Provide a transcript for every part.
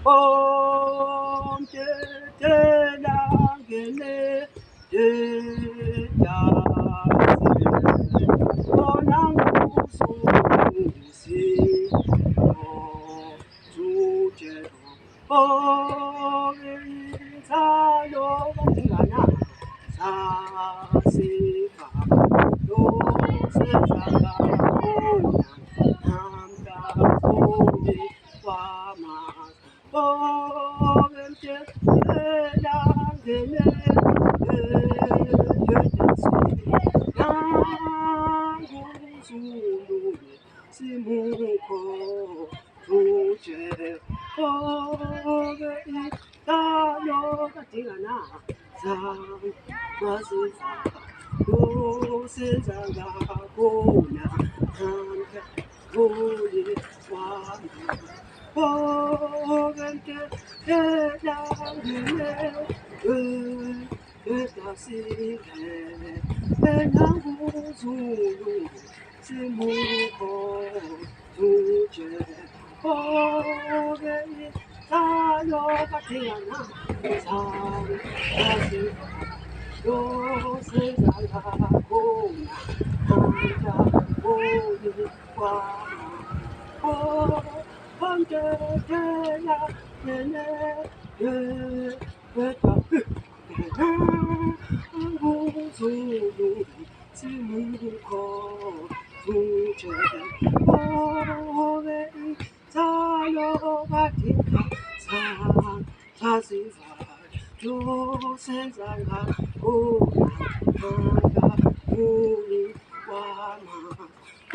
Om te te la gele te ya se onang su si o su je o sa lo ga na sa si fa do se sa ga o nam ga o ni wa ma Holy, oh, and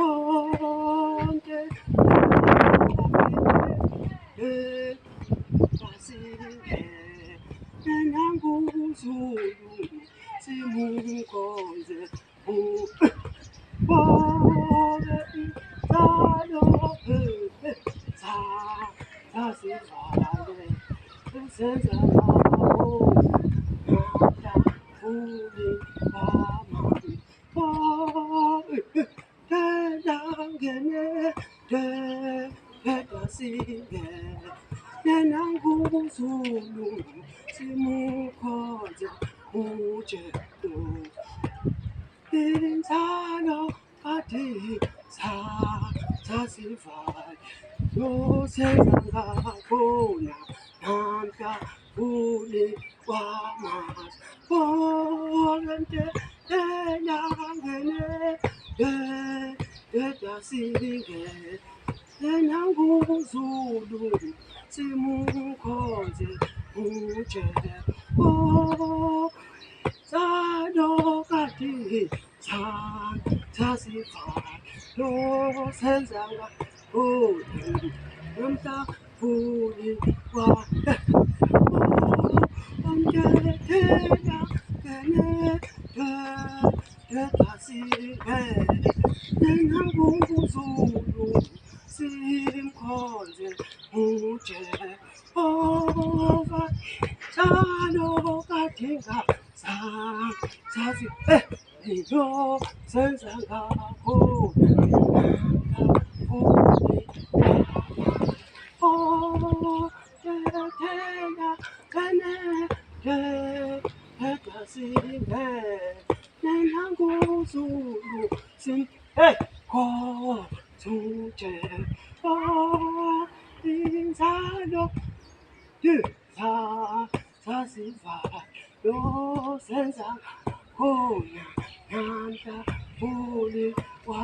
Oh, Insano pati sa si fai no se la kona nanta uli wa mas volante na ngene ta si ge na nguzulu simukoze uje oh Sadokati, Tasify, no sense holy, Rumta, Holy, Sim cose, muche, over, Sano katinga sazi yo senzanga ko oh teya kane te singe nenangu zulu sin hey ko tuje oh insano du sa si fa do senza kona nanta puli wa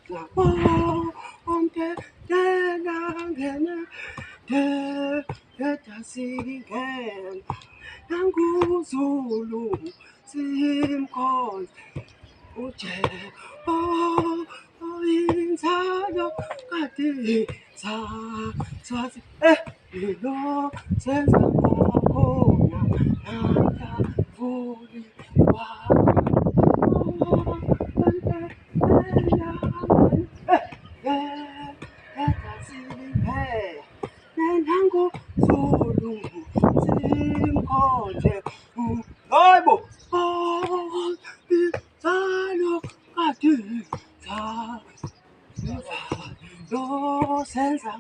na po onte te na ngene te ta si gen nangu zulu sim kon uche oh insano kati sa si no senza kona nanta puli wa senza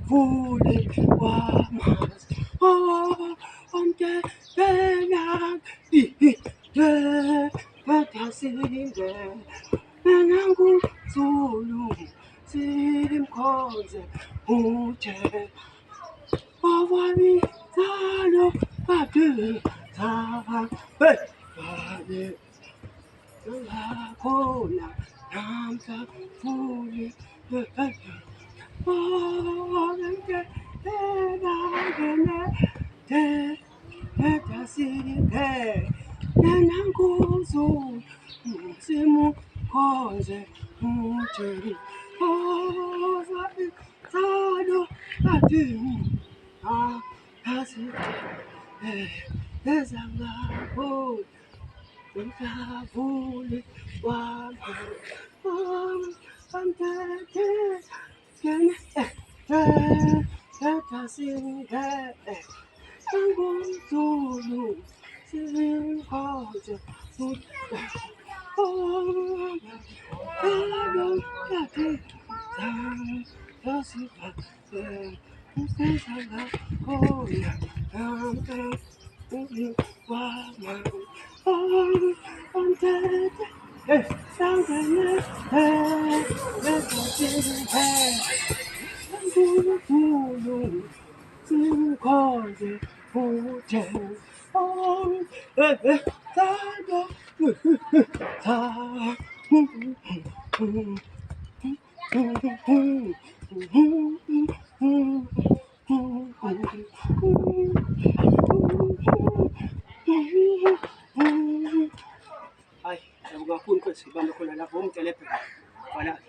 Fuli wamas onte benang batasinde benangu zulu simkhoze uje awani zalo badu za hey bade khona namka fuli Vuli wama Zulu, sing culture, Ay, nabuga kun ko si bamba ko na la bom telepe. Wala.